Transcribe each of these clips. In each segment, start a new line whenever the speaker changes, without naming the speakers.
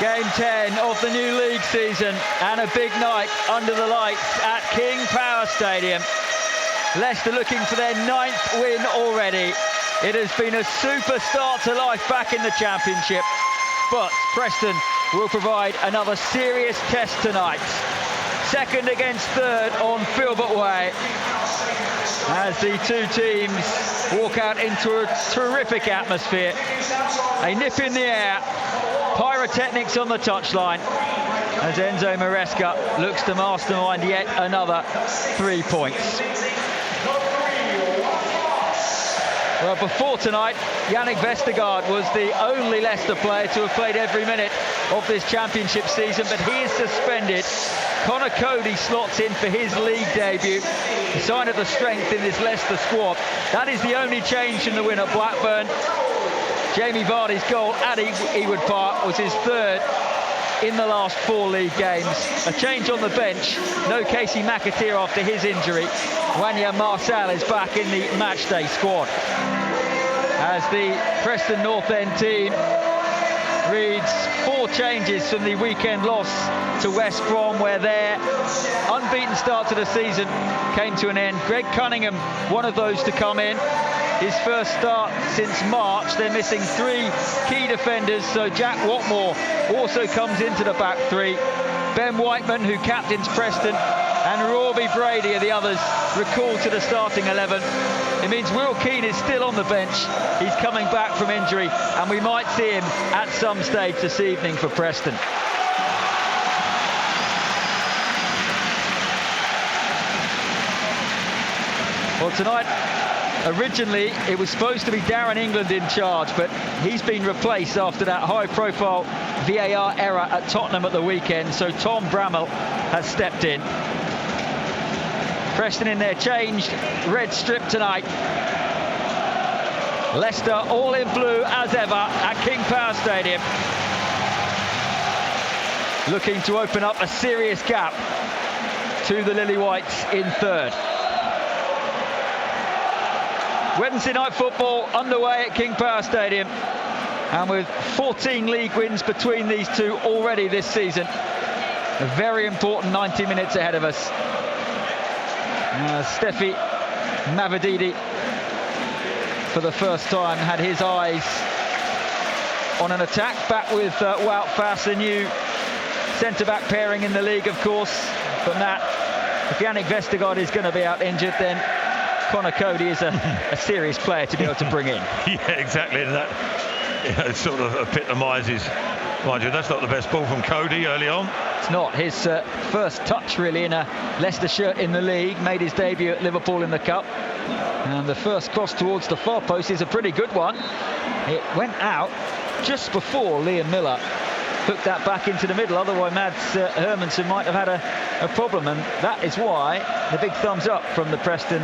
Game 10 of the new league season, and a big night under the lights at King Power Stadium. Leicester looking for their 9th win already. It has been a super start to life back in the Championship, but Preston will provide another serious test tonight. Second against third on Filbert Way, as the two teams walk out into a terrific atmosphere. A nip in the air, pyrotechnics on the touchline, as Enzo Maresca looks to mastermind yet another 3 points. Well, before tonight, Yannick Vestergaard was the only Leicester player to have played every minute of this Championship season, but he is suspended. Connor Cody slots in for his league debut, a sign of the strength in this Leicester squad. That is the only change from the win at Blackburn. Jamie Vardy's goal at Ewood Park was his 3rd in the last 4 league games. A change on the bench, no Casey McAteer after his injury. Wanya Marcel is back in the matchday squad, as the Preston North End team reads 4 changes from the weekend loss to West Brom, where their unbeaten start to the season came to an end. Greg Cunningham, one of those to come in. His first start since March. They're missing 3 key defenders, so Jack Watmore also comes into the back 3. Ben Whiteman, who captains Preston, and Robbie Brady are the others recalled to the starting 11. It means Will Keane is still on the bench. He's coming back from injury, and we might see him at some stage this evening for Preston. Well, tonight, originally it was supposed to be Darren England in charge, but he's been replaced after that high-profile VAR error at Tottenham at the weekend, so Tom Bramall has stepped in. Preston in their changed red strip tonight. Leicester all in blue as ever at King Power Stadium, looking to open up a serious gap to the Lily Whites in 3rd. Wednesday night football underway at King Power Stadium, and with 14 league wins between these two already this season, a very important 90 minutes ahead of us. Steffi Mavididi, for the first time, had his eyes on an attack, back with Wout Faes, a new centre-back pairing in the league, of course. But Nat, if Yannick Vestergaard is going to be out injured, then Connor Cody is a serious player to be able to bring in.
Yeah, exactly. And that sort of epitomises, mind you, that's not the best ball from Cody early on.
It's not. His first touch, really, in a Leicester shirt in the league. Made his debut at Liverpool in the Cup. And the first cross towards the far post is a pretty good one. It went out just before Liam Miller hooked that back into the middle. Otherwise, Mads Hermansen might have had a problem. And that is why the big thumbs up from the Preston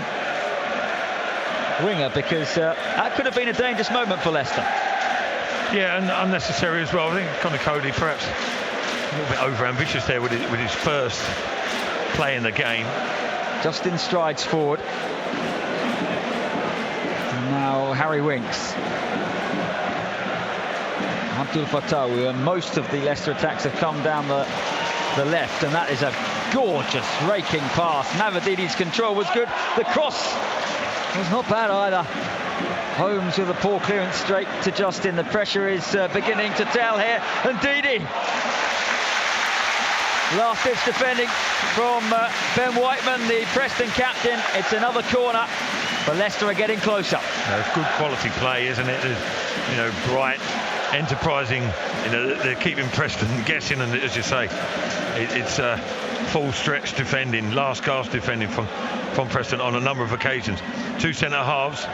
winger, because that could have been a dangerous moment for Leicester.
Yeah, and unnecessary as well. I think Connor Cody perhaps a little bit over-ambitious there with his first play in the game.
Justin strides forward. And now Harry Winks. Abdul Fattawu, and most of the Leicester attacks have come down the left, and that is a gorgeous raking pass. Mavadidi's control was good. The cross was not bad either. Holmes with a poor clearance straight to Justin. The pressure is beginning to tell here, and Didi. Last-ditch defending from Ben Whiteman, the Preston captain. It's another corner, but Leicester are getting closer.
It's good quality play, isn't it? Bright, enterprising. They're keeping Preston guessing, and as you say, it's full stretch defending, last gasp defending from Preston on a number of occasions. 2 centre halves.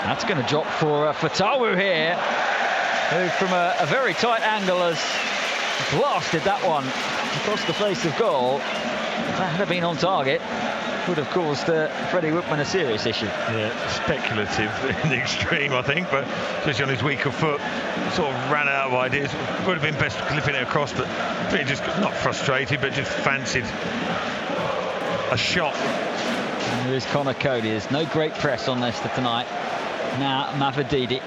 That's going to drop for Fattawu here, who from a very tight angle has blasted that one across the face of goal. If that had been on target, would have caused Freddie Whitman a serious issue.
Yeah, speculative in the extreme, I think, but especially on his weaker foot, sort of ran out of ideas. Would have been best clipping it across, but he just not frustrated, but just fancied a shot.
And there is Connor Cody. There's no great press on Leicester tonight. Now Mavadidi.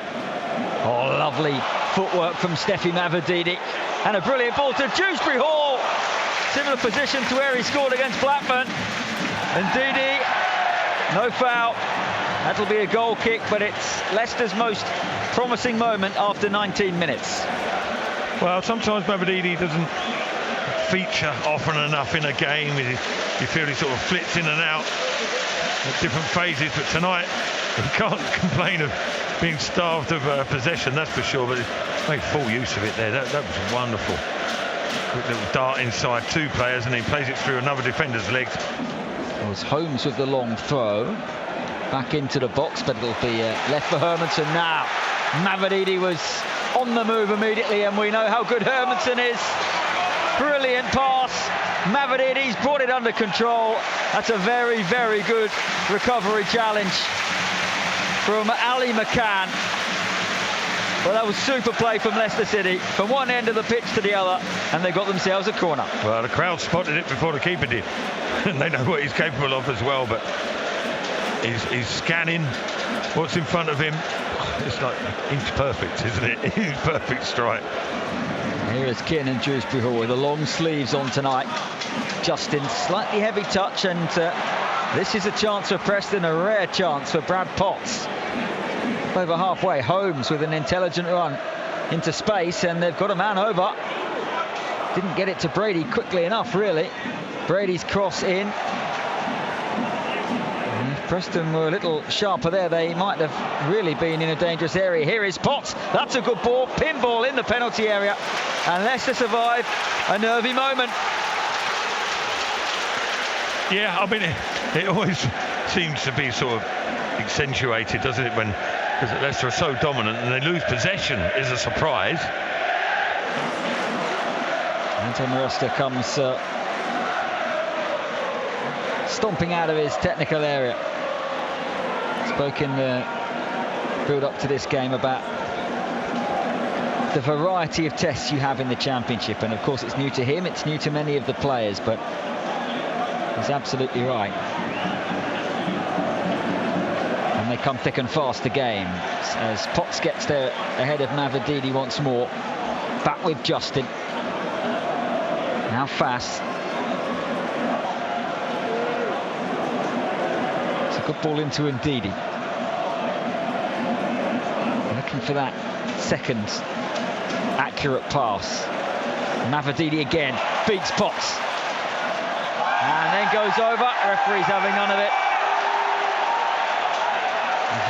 Oh, lovely footwork from Steffi Mavididi, and a brilliant ball to Dewsbury-Hall. Similar position to where he scored against Blackburn. And Didi, no foul. That'll be a goal kick, but it's Leicester's most promising moment after 19 minutes.
Well, sometimes Mavididi doesn't feature often enough in a game. You feel he sort of flits in and out at different phases, but tonight he can't complain of being starved of possession, that's for sure, but he made full use of it there. That was wonderful. Quick little dart inside two players, and he plays it through another defender's legs.
It was Holmes with the long throw back into the box, but it'll be left for Hermansen now. Mavididi was on the move immediately, and we know how good Hermansen is. Brilliant pass. Mavididi's brought it under control. That's a very, very good recovery challenge from Ali McCann. Well, that was super play from Leicester City, from one end of the pitch to the other, and they got themselves a corner.
Well, the crowd spotted it before the keeper did, and they know what he's capable of as well, but he's scanning what's in front of him. It's like inch perfect, isn't it? Inch perfect strike.
Here is Kiernan Dewsbury-Hall with the long sleeves on tonight. Justin, slightly heavy touch, and this is a chance for Preston, a rare chance for Brad Potts. Over halfway, Holmes with an intelligent run into space, and they've got a man over. Didn't get it to Brady quickly enough, really. Brady's cross in. And if Preston were a little sharper there, they might have really been in a dangerous area. Here is Potts. That's a good ball. Pinball in the penalty area. And Leicester survive a nervy moment.
Yeah, I mean, it always seems to be sort of accentuated, doesn't it, when because Leicester are so dominant and they lose possession is a surprise.
Anton Maresca comes stomping out of his technical area. Spoke in the build-up to this game about the variety of tests you have in the Championship, and of course it's new to him, it's new to many of the players, but he's absolutely right. And they come thick and fast again as Potts gets there ahead of Mavididi once more. Back with Justin. Now fast. It's a good ball into Ndidi. Looking for that second accurate pass. Mavididi again beats Potts. And then goes over. Referee's having none of it.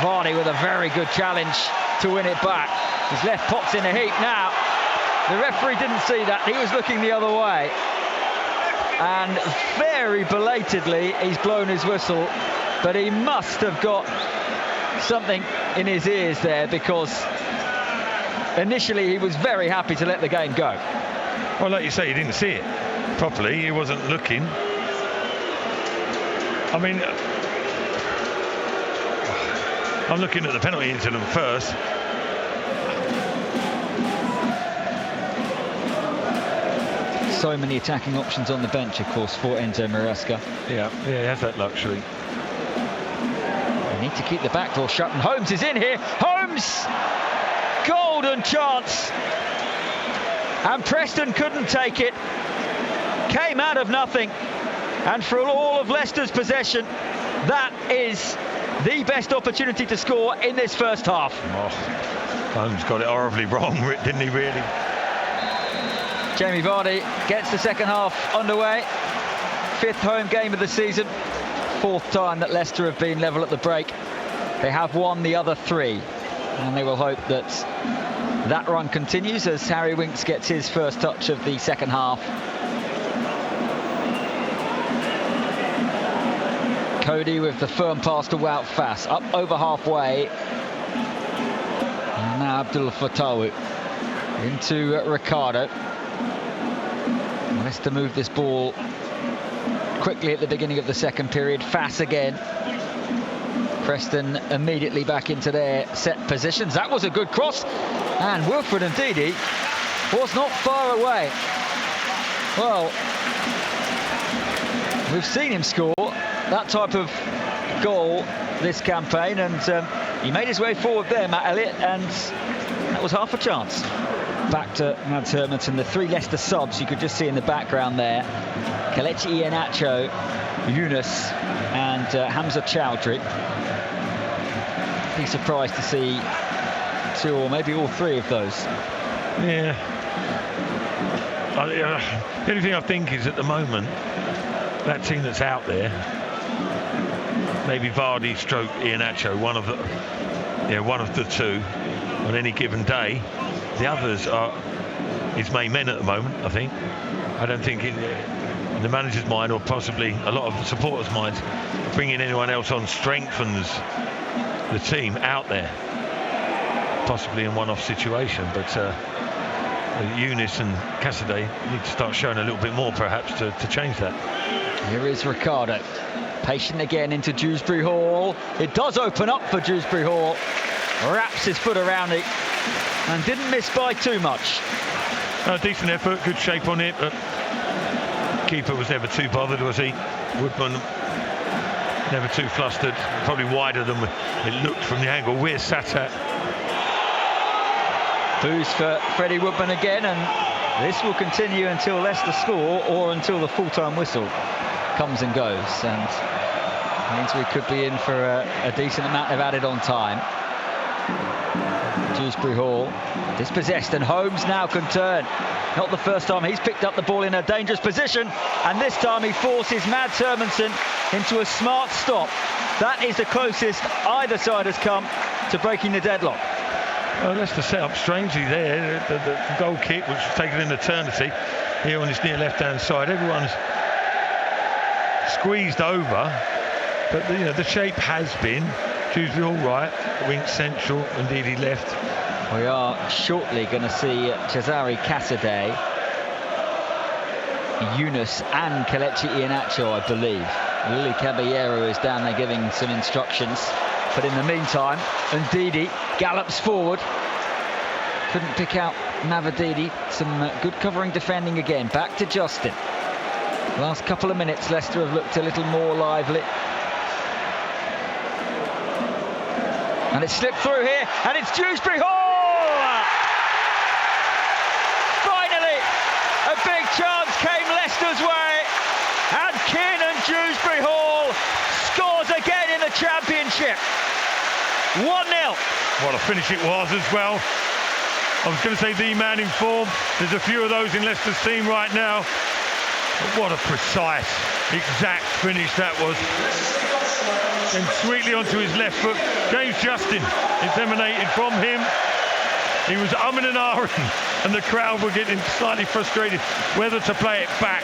Vardy with a very good challenge to win it back. He's left Potts in a heap now. The referee didn't see that. He was looking the other way. And very belatedly, he's blown his whistle. But he must have got something in his ears there, because initially he was very happy to let the game go.
Well, like you say, he didn't see it properly. He wasn't looking. I mean, I'm looking at the penalty incident first.
So many attacking options on the bench, of course, for Enzo Maresca.
Yeah, he has that luxury.
They need to keep the back door shut, and Holmes is in here. Holmes! Golden chance! And Preston couldn't take it. Came out of nothing. And for all of Leicester's possession, that is the best opportunity to score in this first half.
Oh, Holmes got it horribly wrong, didn't he, really?
Jamie Vardy gets the second half underway. 5th home game of the season. 4th time that Leicester have been level at the break. They have won the other 3. And they will hope that that run continues as Harry Winks gets his first touch of the second half. Cody with the firm pass to Wout Fass, up over halfway. And now Abdul Fatawu into Ricardo. Leicester moved this ball quickly at the beginning of the second period. Fass again. Preston immediately back into their set positions. That was a good cross, and Wilfred Ndidi was not far away. Well, we've seen him score that type of goal this campaign, and he made his way forward there, Matt Elliott, and that was half a chance. Back to Mads Hermansen, the 3 Leicester subs you could just see in the background there. Kelechi, Iheanacho, Yunus and Hamza Chowdhury. Be surprised to see 2 or maybe all 3 of those.
Yeah. The only thing I think is at the moment, that team that's out there, maybe Vardy stroke Iheanacho, one of the 2 on any given day. The others are his main men at the moment, I think. I don't think in the manager's mind, or possibly a lot of the supporters' minds, bringing anyone else on strengthens the team out there, possibly in one-off situation. But Yunus and Cassidy need to start showing a little bit more, perhaps, to change that.
Here is Ricardo, patient again into Dewsbury-Hall. It does open up for Dewsbury-Hall. Wraps his foot around it and didn't miss by too much.
Decent effort, good shape on it, but keeper was never too bothered, was he? Woodman never too flustered, probably wider than it looked from the angle we're sat at.
Booze for Freddie Woodman again, and this will continue until Leicester score or until the full-time whistle comes and goes, and means we could be in for a decent amount of added on time. Dewsbury-Hall dispossessed, and Holmes now can turn. Not the first time he's picked up the ball in a dangerous position, and this time he forces Mads Hermansen into a smart stop. That is the closest either side has come to breaking the deadlock.
Well, Leicester set up strangely there. The goal kick, which was taken in eternity, here on his near left-hand side. Everyone's squeezed over, but the shape has been Dewsbury all right, wing central, indeed he left.
We are shortly going to see Cesare Cassidy, Yunus and Kelechi Iheanacho, I believe. Lily Caballero is down there giving some instructions. But in the meantime, Ndidi gallops forward. Couldn't pick out Mavididi. Some good covering defending again. Back to Justin. Last couple of minutes, Leicester have looked a little more lively. And it's slipped through here, and it's Dewsbury-Hall! Finally, a big chance came Leicester's way, and Kiernan Dewsbury-Hall scores again in the Championship. 1-0.
What a finish it was as well. I was going to say the man in form. There's a few of those in Leicester's team right now. But what a precise, exact finish that was. Then sweetly onto his left foot. James Justin, it's emanated from him. He was umming and ahhing, and the crowd were getting slightly frustrated whether to play it back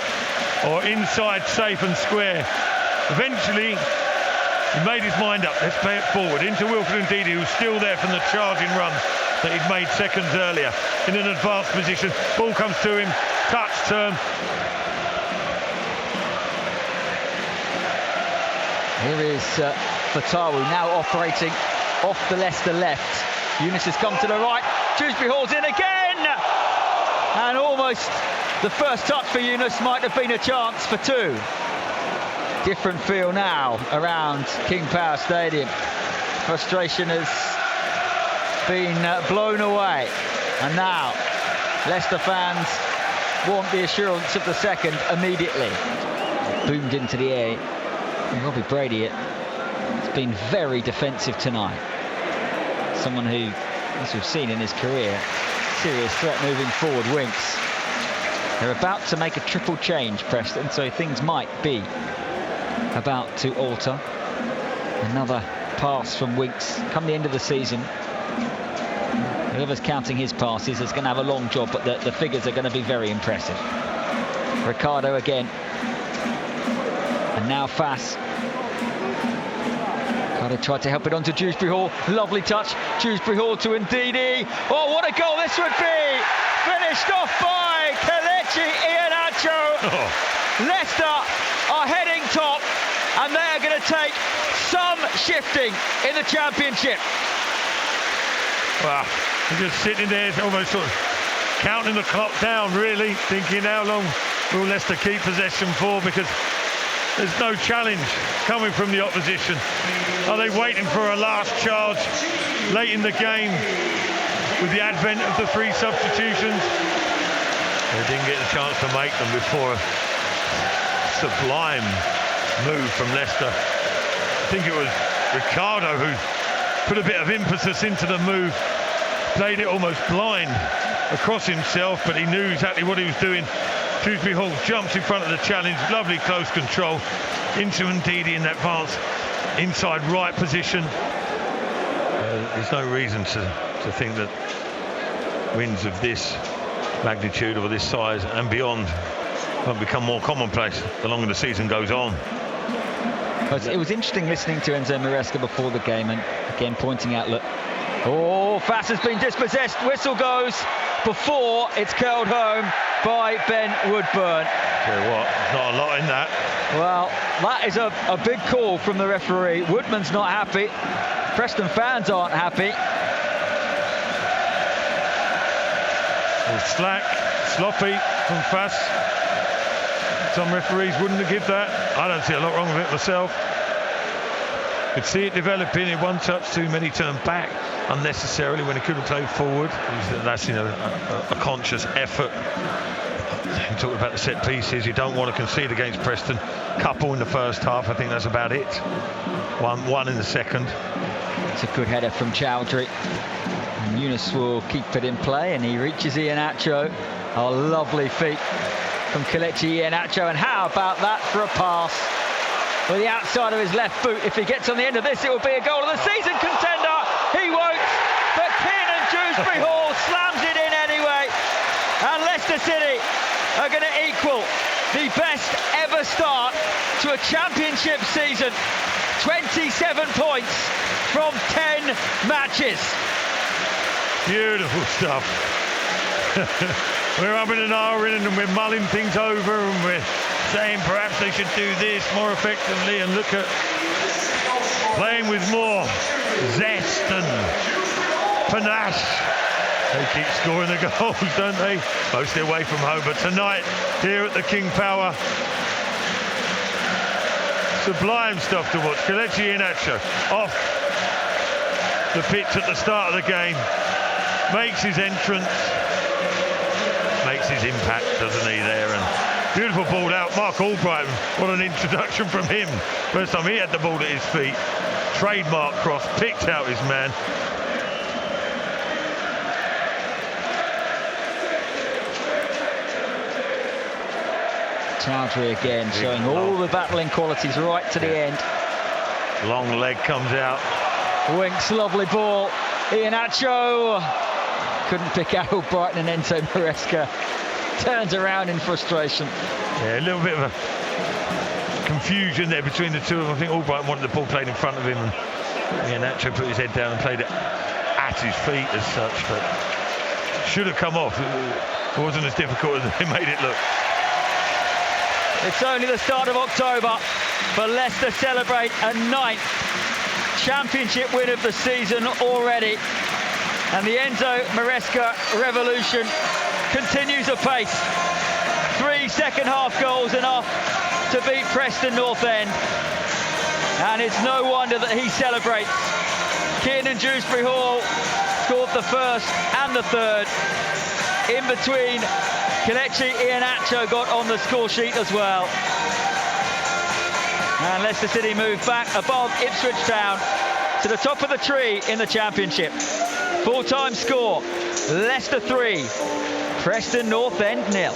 or inside safe and square. Eventually, he made his mind up. Let's play it forward into Wilfred Ndidi, who's still there from the charging run that he'd made seconds earlier. In an advanced position, ball comes to him, touch, turn.
Here is Fatawu now operating off the Leicester left. Yunus has come to the right. Dewsbury-Hall's in again! And almost the first touch for Yunus might have been a chance for 2. Different feel now around King Power Stadium. Frustration has been blown away. And now Leicester fans want the assurance of the second immediately. Boomed into the air. Robbie Brady has been very defensive tonight. Someone who, as we've seen in his career, serious threat moving forward. Winks. They're about to make a triple change, Preston, so things might be about to alter. Another pass from Winks come the end of the season. Whoever's counting his passes is going to have a long job, but the figures are going to be very impressive. Ricardo again. And now Fass. Ricardo tried to help it onto Dewsbury-Hall. Lovely touch. Dewsbury-Hall to Ndidi. Oh, what a goal this would be! Finished off by Kelechi Iheanacho. Oh. Leicester are heading top, and they are going to take some shifting in the Championship.
Wow, you're just sitting there, almost sort of counting the clock down, really, thinking how long will Leicester keep possession for, because there's no challenge coming from the opposition. Are they waiting for a last charge late in the game? with the advent of the 3 substitutions. They didn't get a chance to make them before a sublime move from Leicester. I think it was Ricardo who put a bit of impetus into the move, played it almost blind across himself, but he knew exactly what he was doing. Dewsbury-Hall jumps in front of the challenge, lovely close control into Ndidi in that advance inside right position. There's no reason to think that wins of this magnitude or this size and beyond won't become more commonplace the longer the season goes on.
It was interesting listening to Enzo Maresca before the game, and again pointing out, look, Fass has been dispossessed, whistle goes before it's curled home by Ben Woodburn.
Tell you what, not a lot in that.
Well, that is a big call from the referee. Woodman's not happy, Preston fans aren't happy.
Slack, sloppy from Fass. Some referees wouldn't have given that. I don't see a lot wrong with it myself. Could see it developing in one touch, too many turned back unnecessarily when he could have played forward. That's a conscious effort. I'm talking about the set pieces. You don't want to concede against Preston. Couple in the first half, I think that's about it. One in the second.
It's a good header from Chowdhury. Yunus will keep it in play, and he reaches Iheanacho. A lovely feat from Kelechi Iheanacho, and how about that for a pass with the outside of his left boot? If he gets on the end of this, it will be a goal of the season contender. He won't, but Kiernan Dewsbury-Hall slams it in anyway, and Leicester City are going to equal the best ever start to a championship season. 27 points from 10 matches.
Beautiful stuff. We're umming and ahhing and we're mulling things over and we're saying perhaps they should do this more effectively, and look at playing with more zest and panache. They keep scoring the goals, don't they? Mostly away from home, but tonight here at the King Power, sublime stuff to watch. Kelechi Iheanacho off the pitch at the start of the game, makes his entrance, makes his impact, doesn't he, there? And beautiful ball out. Mark Albright, what an introduction from him. First time he had the ball at his feet. Trademark cross, picked out his man.
Chowdhury again showing all the battling qualities right to the end.
Long leg comes out.
Winks, lovely ball. Iheanacho couldn't pick out Brighton, and Enzo Maresca turns around in frustration.
Yeah, a little bit of a confusion there between the two of them. I think Albright wanted the ball played in front of him, and Iheanacho put his head down and played it at his feet as such, but should have come off. It wasn't as difficult as they made it look.
It's only the start of October, but Leicester celebrate a 9th championship win of the season already. And the Enzo Maresca revolution continues apace. 3 second-half goals enough to beat Preston North End. And it's no wonder that he celebrates. Kiernan Dewsbury-Hall scored the first and the third. In between, Kelechi Iheanacho got on the score sheet as well. And Leicester City move back above Ipswich Town to the top of the tree in the championship. Full-time score, Leicester 3, Preston North End 0.